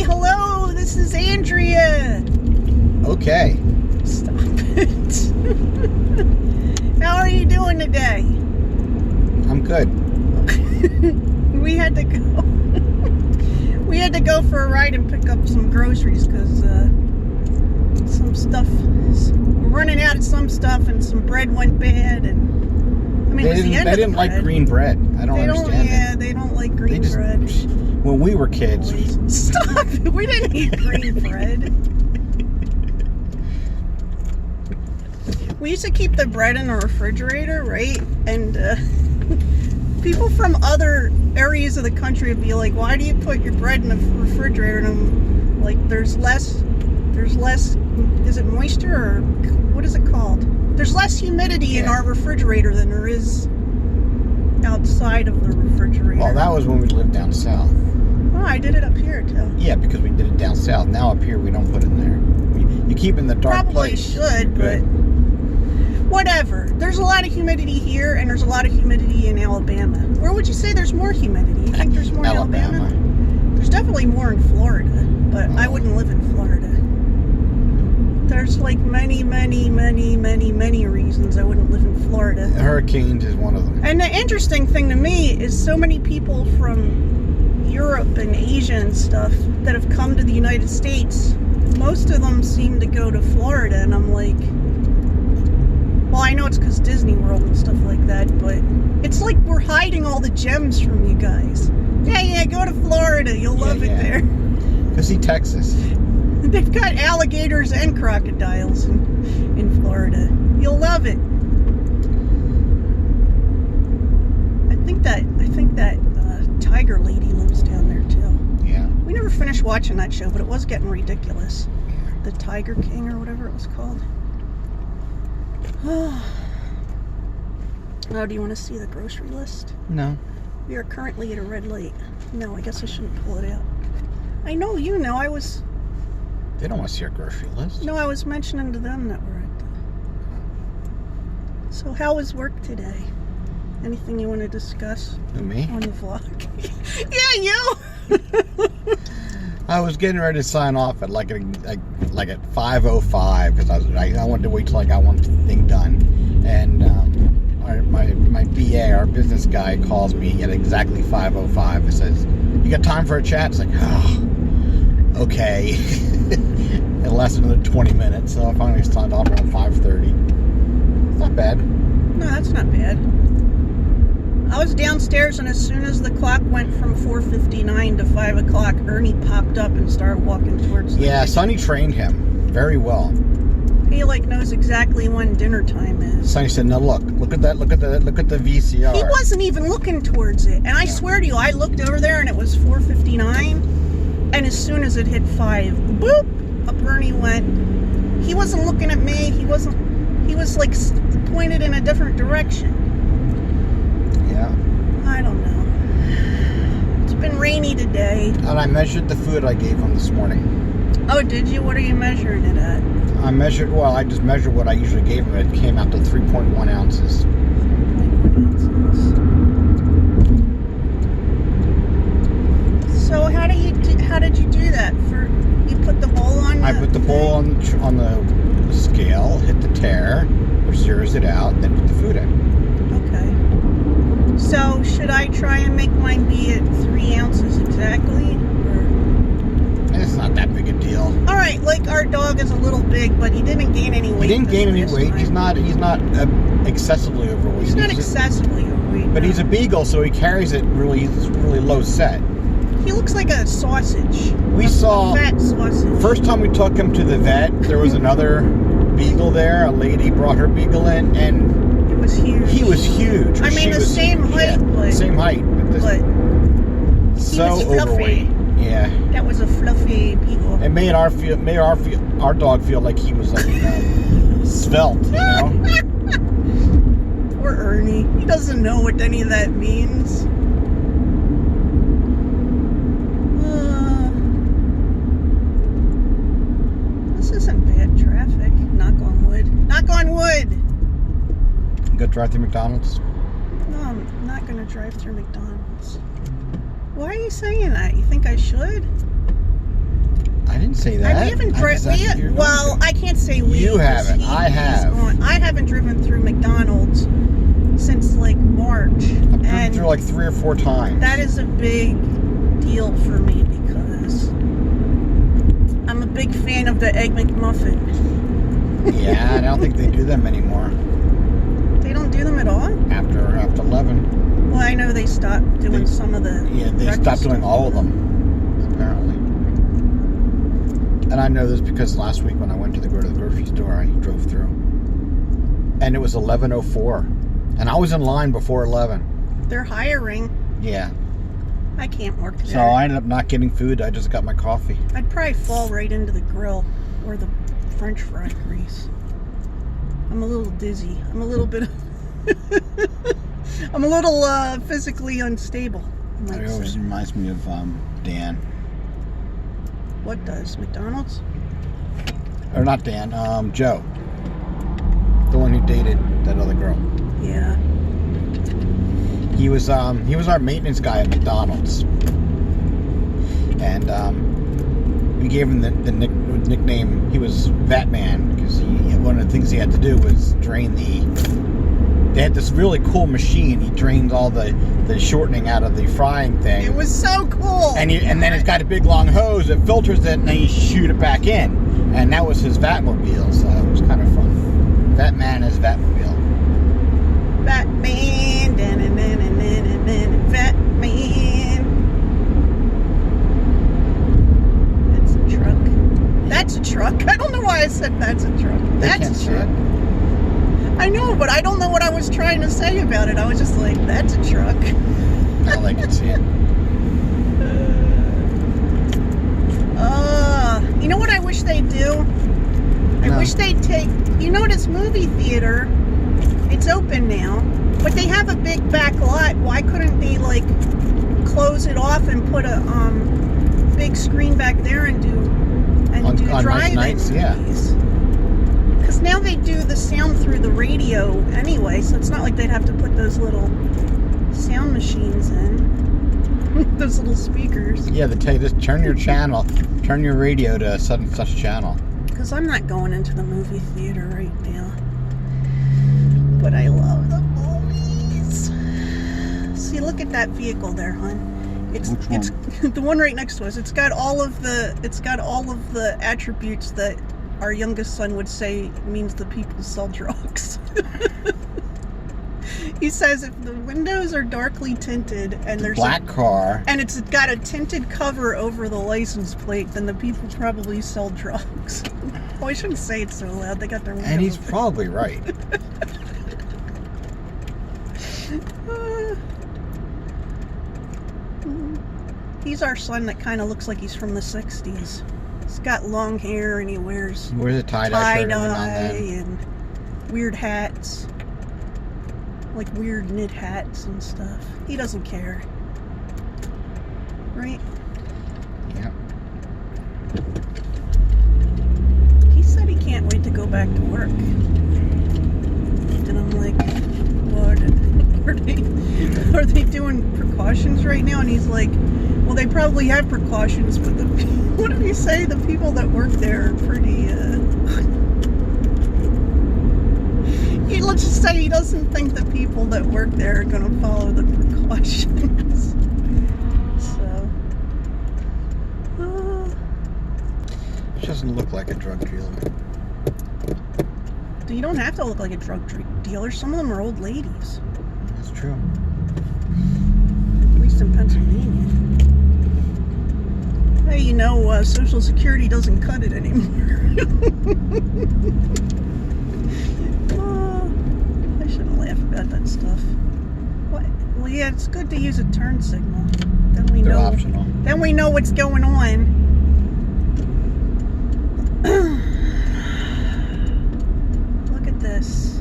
hello, this is Andrea. Okay. Stop it. How are you doing today? I'm good. We had to go. We had to go for a ride and pick up some groceries because some stuff. We're running out of some stuff, and some bread went bad. And I mean, They didn't like green bread. I don't understand it. They don't like green bread. When we were kids. Stop it. We didn't eat green bread. We used to keep the bread in the refrigerator, right? And people from other areas of the country would be like, why do you put your bread in the refrigerator? And I'm like, there's less, is it moisture or what is it called? There's less humidity in our refrigerator than there is outside of the refrigerator. Well, that was when we lived down south. Oh, I did it up here too. Yeah, because we did it down south. Now up here we don't put it in there. You keep it in the dark place. Probably should, but whatever. There's a lot of humidity here, and there's a lot of humidity in Alabama. Where would you say there's more humidity? You think there's more in Alabama? There's definitely more in Florida, but I wouldn't live in Florida. There's like many reasons I wouldn't live in Florida. Hurricanes is one of them. And the interesting thing to me is so many people from Europe and Asia and stuff that have come to the United States, most of them seem to go to Florida, and I'm like, well, I know it's because Disney World and stuff like that, but it's like we're hiding all the gems from you guys. Yeah, go to Florida. You'll love it there. Go see Texas. They've got alligators and crocodiles in Florida. You'll love it. I think that tiger lady lives down there too. Yeah. We never finished watching that show, but it was getting ridiculous. The Tiger King or whatever it was called. Oh, do you want to see the grocery list? No. We are currently at a red light. No, I guess I shouldn't pull it out. I know, you know, They don't want to see our grocery list. No, I was mentioning to them that we're at the... So how was work today? Anything you want to discuss? Who, me? On the vlog? Yeah, you! I was getting ready to sign off at like at 5:05 because I wanted to wait till I got one thing done, and my BA, our business guy, calls me at exactly 5:05 and says, "You got time for a chat?" It's like, oh, okay. It lasted another 20 minutes, so I finally signed off around 5:30. It's not bad. No, that's not bad. I was downstairs, and as soon as the clock went from 4:59 to 5 o'clock, Ernie popped up and started walking towards the kitchen. Sonny trained him very well. He knows exactly when dinner time is. Sonny said, "Now look at that, look at the VCR." He wasn't even looking towards it, and I swear to you, I looked over there, and it was 4:59, and as soon as it hit 5, boop, up Ernie went. He wasn't looking at me. He was like pointed in a different direction. Yeah. I don't know. It's been rainy today. And I measured the food I gave him this morning. Oh, did you? What are you measuring it at? I just measured what I usually gave him. It came out to 3.1 ounces. 3.1 ounces. So how did you do that? You put the bowl on? I put the bowl on the scale, hit the tare, which zeroes it out, then put the food in. Okay. So should I try and make mine be at 3 ounces exactly? It's not that big a deal. All right, like our dog is a little big, but he didn't gain any weight. He didn't gain any weight. He's not excessively overweight. He's not excessively overweight. But he's a beagle, so he carries it really low set. He looks like a sausage. We saw a fat sausage. First time we took him to the vet, there was another beagle there. A lady brought her beagle in, and it was huge. He was huge. I mean, same height, but same height, but so overweight. Yeah. That was a fluffy beagle. It made our dog feel like he was like svelte, you know. Poor Ernie. He doesn't know what any of that means. This isn't bad traffic. Knock on wood. Knock on wood. You go drive through McDonald's? No, I'm not going to drive through McDonald's. Why are you saying that? You think I should? say that. We haven't driven. Well, I can't say we. You haven't. I have. I haven't driven through McDonald's since like March. I've driven through like 3 or 4 times. That is a big deal for me because I'm a big fan of the Egg McMuffin. Yeah, I don't think they do them anymore. They don't do them at all? After 11. Well, I know they stopped doing some of the... Yeah, they stopped doing all of them, apparently. And I know this because last week when I went to the grocery store, I drove through. And it was 11:04. And I was in line before 11. They're hiring. Yeah. I can't work there. So I ended up not getting food. I just got my coffee. I'd probably fall right into the grill or the French fry grease. I'm a little dizzy. I'm a little bit... I'm a little physically unstable. It always reminds me of Dan. What does? McDonald's? Or not Dan, Joe. The one who dated that other girl. Yeah. He was our maintenance guy at McDonald's. And we gave him the nickname, he was Batman, because one of the things he had to do was drain they had this really cool machine. He drained all the shortening out of the frying thing. It was so cool. And then it's got a big long hose that filters it, and then you shoot it back in. And that was his Batmobile, so it was kind of fun. Batman is Batmobile. Batman, Batman. That's a truck. That's a truck. I don't know why I said that's a truck. That's a truck. I know, but I don't know what I was trying to say about it. I was just like, that's a truck. Now they can see it. You know what I wish they'd do? I wish they'd take, this movie theater, it's open now, but they have a big back lot. Why couldn't they, like, close it off and put a big screen back there and do drive-in nights, yeah. movies? Because now they do the sound through the radio anyway, so it's not like they'd have to put those little sound machines in. Those little speakers. Yeah, they tell you just turn your channel, turn your radio to such and such channel. Because I'm not going into the movie theater right now. But I love the movies. See, look at that vehicle there, hon. It's the one right next to us. It's got all of the attributes that our youngest son would say means the people sell drugs. He says if the windows are darkly tinted and there's black car and it's got a tinted cover over the license plate, then the people probably sell drugs. Oh, I shouldn't say it so loud. They got their windows and he's open. probably right. He's our son that kind of looks like he's from the 60s. He's got long hair and he wears a tie-dye shirt and weird hats. Like weird knit hats and stuff. He doesn't care. Right? Yep. He said he can't wait to go back to work. And I'm like, what? Are they doing precautions right now? And he's like, well, they probably have precautions, but what did he say? The people that work there are pretty, let's just say he doesn't think the people that work there are going to follow the precautions. So, She doesn't look like a drug dealer. You don't have to look like a drug dealer. Some of them are old ladies. That's true. At least in Pennsylvania. Hey, Social Security doesn't cut it anymore. I shouldn't laugh about that stuff. What? Well, yeah, it's good to use a turn signal. Then we They're know. optional. Then we know what's going on. Look at this.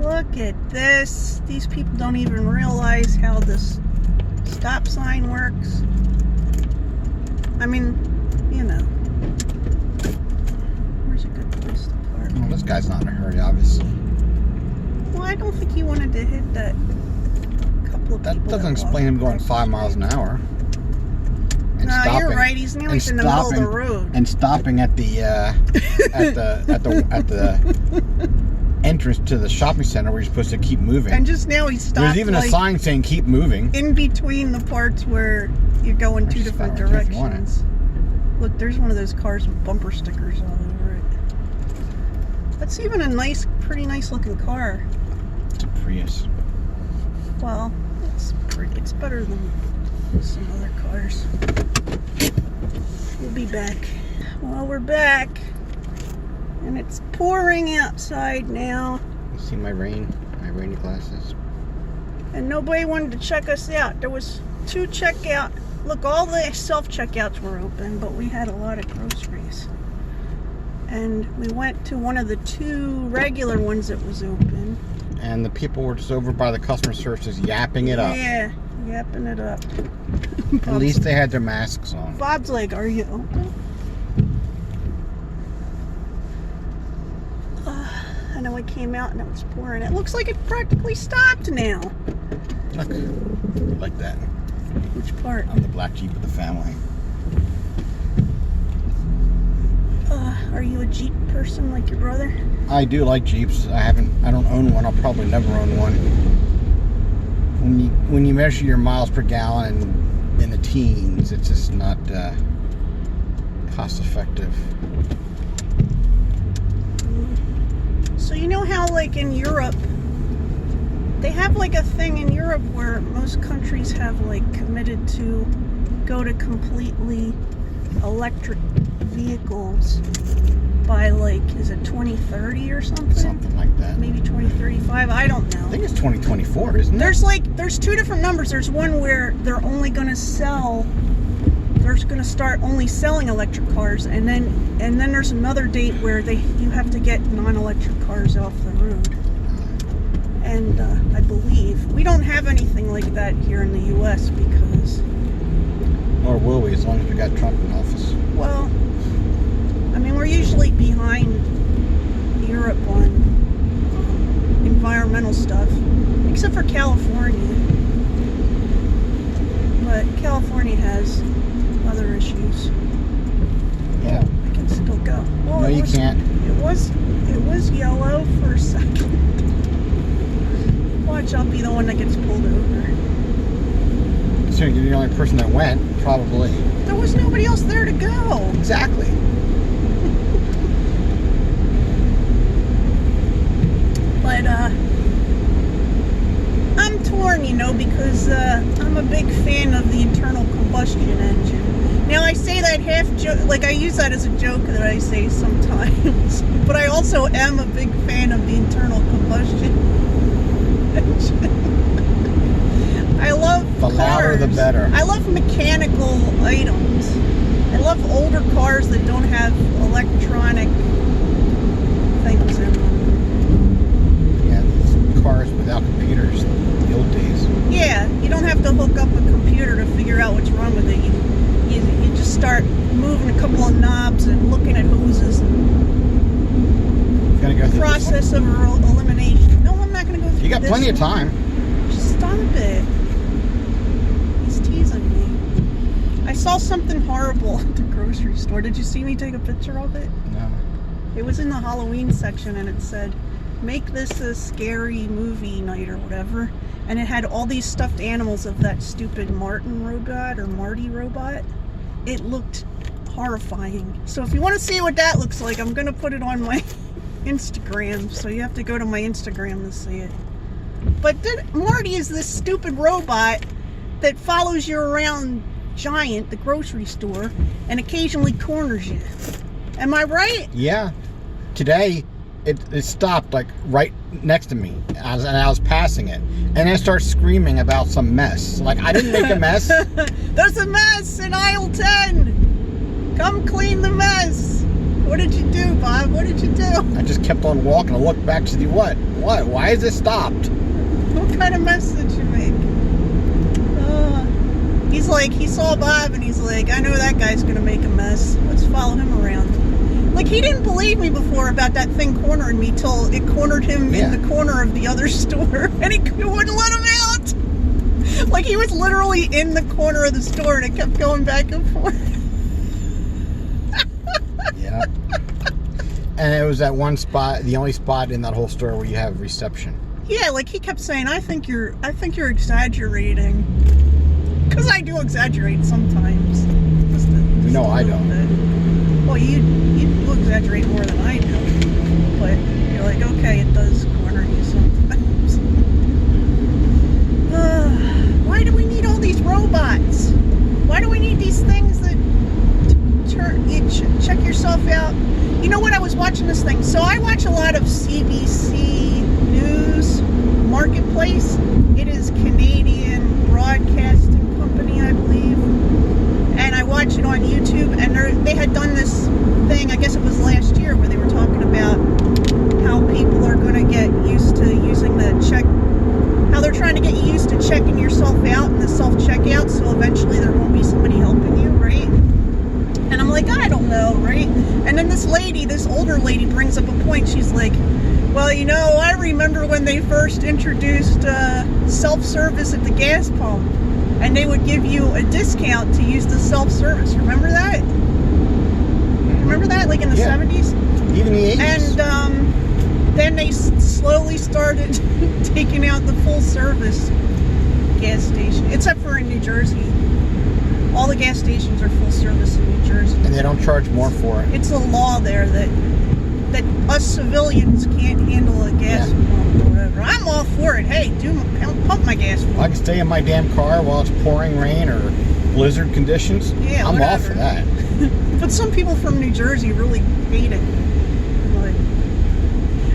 Look at this. These people don't even realize how this stop sign works. I mean, where's a good place to park? Well, this guy's not in a hurry, obviously. Well, I don't think he wanted to hit that couple of people. That doesn't explain him going 5 miles an hour. And stopping. You're right. He's nearly in the middle of the road. And stopping at the at the entrance to the shopping center where you're supposed to keep moving. And just now he stopped. There's even a sign saying keep moving. In between the parts where you go in two different directions. Look, there's one of those cars with bumper stickers all over it. That's even a pretty nice looking car. It's a Prius. Well, it's better than some other cars. We'll be back. Well, we're back. And it's pouring outside now. You see my rainy glasses? And nobody wanted to check us out. There was 2 checkout. Look, all the self-checkouts were open, but we had a lot of groceries. And we went to one of the 2 regular ones that was open. And the people were just over by the customer services yapping it up. Yeah, yapping it up. At least they had their masks on. Bob's like, are you open? I know it came out and it was pouring. It looks like it practically stopped now. Look, like that. Which part? I'm the black Jeep of the family. Are you a Jeep person like your brother? I do like Jeeps. I don't own one. I'll probably never own one. When you measure your miles per gallon in the teens, it's just not cost effective. So you know how like in Europe, they have like a thing in Europe where most countries have like committed to go to completely electric vehicles by like, is it 2030 or something? Something like that. Maybe 2035, I don't know. I think it's 2024, isn't it? There's 2 different numbers. There's one where they're only going to start only selling electric cars, and then there's another date where you have to get non-electric cars off the road. And I believe we don't have anything like that here in the U.S. because... Or will we, as long as we got Trump in office? Well, I mean, we're usually behind Europe on environmental stuff, except for California. But California has other issues. Yeah. I can still go. Well, No, you can't. It was yellow for a second. Watch, I'll be the one that gets pulled over. So you're the only person that went, probably. There was nobody else there to go. Exactly. But I'm torn, because I'm a big fan of the internal combustion engine. Now I say that half joke, like I use that as a joke that I say sometimes, but I also am a big fan of the internal combustion engine. I love The cars. louder the better. I love mechanical items. I love older cars that don't have electronic things in them. Yeah, these cars without computers, the old days. Yeah, you don't have to hook up a computer to figure out what's wrong with it. You just start moving a couple of knobs and looking at hoses and Gonna go through process of elimination. No, I'm not going to go through You got this plenty of one. time. Just stop it. He's teasing me. I saw something horrible at the grocery store. Did you see me take a picture of it? No. It was in the Halloween section and it said, make this a scary movie night or whatever. And it had all these stuffed animals of that stupid Martin robot or Marty robot. It looked horrifying. So if you want to see what that looks like, I'm going to put it on my Instagram. So you have to go to my Instagram to see it. But Marty is this stupid robot that follows you around Giant, the grocery store, and occasionally corners you. Am I right? Yeah. Today, it stopped like right next to me, and I was passing it, and I started screaming about some mess. Like I didn't make a mess. There's a mess in aisle 10. Come clean the mess. What did you do, Bob? What did you do? I just kept on walking. I looked back to see what? Why is this stopped? What kind of mess did you make? He's like, he saw Bob and he's like, I know that guy's gonna make a mess. Let's follow him around. Like, he didn't believe me before about that thing cornering me till it cornered him in the corner of the other store, and he wouldn't let him out. Like he was literally in the corner of the store and it kept going back and forth. Yeah. And it was that one spot, the only spot in that whole store where you have reception. Yeah, like he kept saying, I think you're exaggerating. Because I do exaggerate sometimes. No, I don't. Bit. Well, you exaggerate more than I do. But you're like, okay, it does corner you sometimes. Why do we need all these robots? Why do we need these things that you check yourself out? You know what? I was watching this thing. So I watch a lot of CBC News Marketplace. It is Canadian broadcasting company, I believe. And I watch it on YouTube. And they had done this thing, I guess it was last year, where they were talking about how people are going to get used to using the check. How they're trying to get you used to checking yourself out in the self-checkout, so eventually there won't be somebody helping you, right? And I'm like, I don't know, right? And then this older lady brings up a point. She's like, well, you know, I remember when they first introduced self-service at the gas pump, and they would give you a discount to use the self-service. Remember that? Remember that? Like in the 70s? Even the 80s. And then they slowly started taking out the full-service gas station, except for in New Jersey. All the gas stations are full service in New Jersey. And they don't charge more for it. It's a law there that us civilians can't handle a gas pump or whatever. I'm all for it. Hey, pump my gas for me. I can stay in my damn car while it's pouring rain or blizzard conditions. Yeah, I'm whatever. all for that. But some people from New Jersey really hate it. But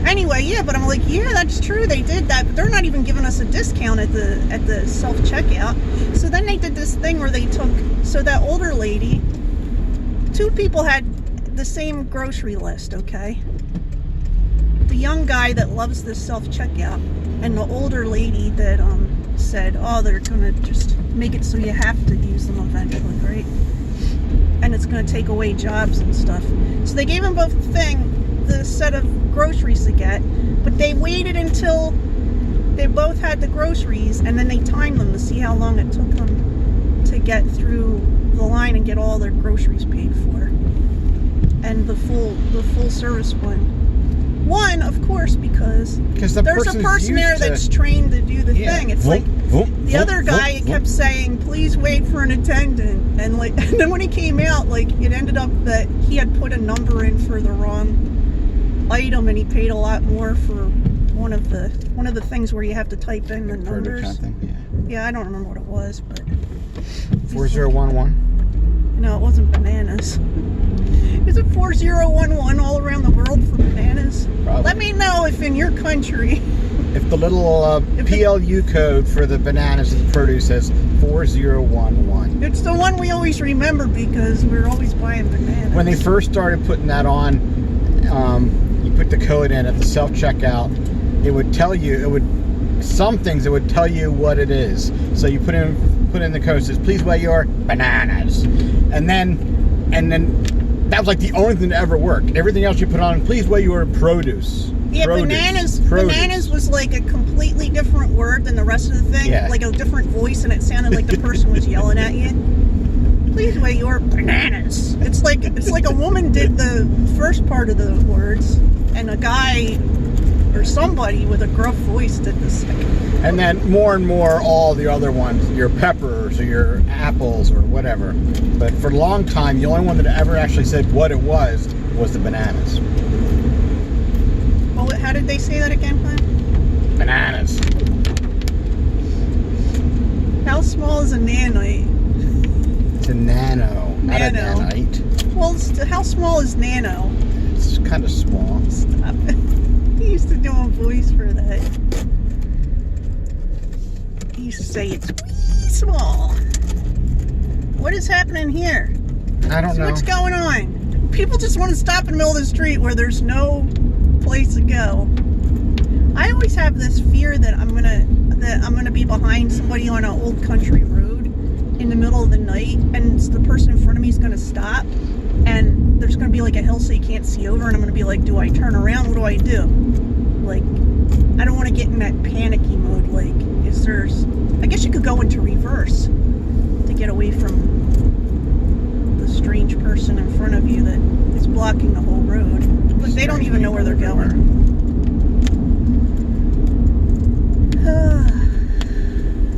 anyway, yeah, but I'm like, yeah, that's true. They did that, but they're not even giving us a discount at the self-checkout. So then they did this thing where they took, so that older lady, two people had the same grocery list, okay? The young guy that loves this self-checkout and the older lady that said, oh, they're gonna just make it so you have to use them eventually, right? And it's gonna take away jobs and stuff. So they gave them both the set of groceries to get, but they waited until they both had the groceries, and then they timed them to see how long it took them to get through the line and get all their groceries paid for. And the full service one, of course, because there's a person there that's trained to do the thing. It's the other guy kept saying, please wait for an attendant, and then when he came out, it ended up that he had put a number in for the wrong item, and he paid a lot more for one of the things where you have to type in the numbers. Kind of thing, yeah, I don't remember what it was, but 4011. No, it wasn't bananas. Is it 4011 all around the world for bananas? Probably. Let me know if in your country. If the little PLU code for the bananas and produce says 4011. It's the one we always remember because we're always buying bananas. When they first started putting that on, you put the code in at the self-checkout, it would tell you, some things it would tell you what it is. So you put in the code, says, please weigh your bananas. And then that was like the only thing that ever worked. Everything else you put on, please weigh your produce. Yeah, bananas was like a completely different word than the rest of the thing. Yeah. Like a different voice, and it sounded like the person was yelling at you. Please weigh your bananas. It's like a woman did the first part of the words, and a guy or somebody with a gruff voice did the second. And then more and more, all the other ones, your peppers or your apples or whatever. But for a long time, the only one that ever actually said what it was the bananas. Oh, how did they say that again, Glenn? Bananas. How small is a nanite? It's a nano, not a nanite. Well, how small is nano? It's kind of small. Stop it. He used to do a voice for that. He used to say it's wee small. What is happening here? I don't know. What's going on? People just want to stop in the middle of the street where there's no place to go. I always have this fear that I'm gonna be behind somebody on an old country road in the middle of the night, and the person in front of me is gonna stop, and there's gonna be like a hill so you can't see over, and I'm gonna be like, do I turn around? What do I do? Like, I don't want to get in that panicky mode. Like, Is there's... I guess you could go into reverse to get away from the strange person in front of you that is blocking the whole road. But they don't even know where they're going.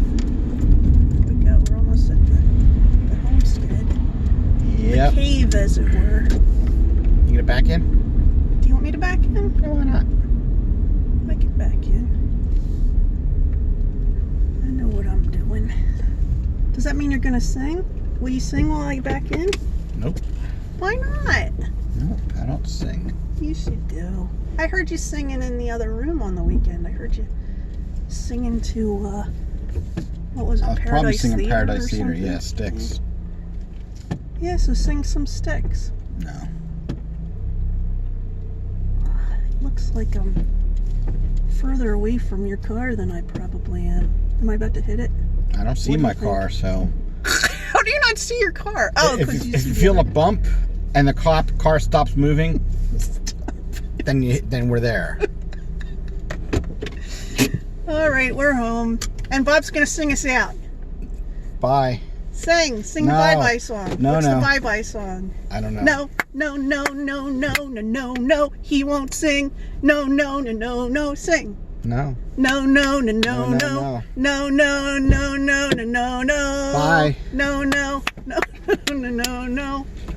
Here we go. We're almost at the homestead. Yep. The cave, as it were. You get back in? Do you want me to back in? Yeah, why not? I can back in. I know what I'm doing. Does that mean you're gonna sing? Will you sing while I back in? Nope. Why not? Nope, I don't sing. You should do. I heard you singing in the other room on the weekend. I heard you singing to, what was it, I was probably Paradise singing Theater Paradise or Theater, something? yeah, Sticks. Yeah, so sing some Sticks. No. It looks like I'm further away from your car than I probably am. Am I about to hit it? I don't see What do my you car, so... How do you not see your car? Oh, if because you feel a bump and the car stops moving, then we're there. All right, we're home. And Bob's going to sing us out. Bye. Sing the No. bye-bye song. No, What's no. the bye-bye song? I don't know. No, no, no, no, no, no, no, no. He won't sing. No, no, no, no, no. Sing. No. No, no, no, no, No, no. no, No, no, no, no, no, no, no. Bye. No, no, no, no, no, no, no.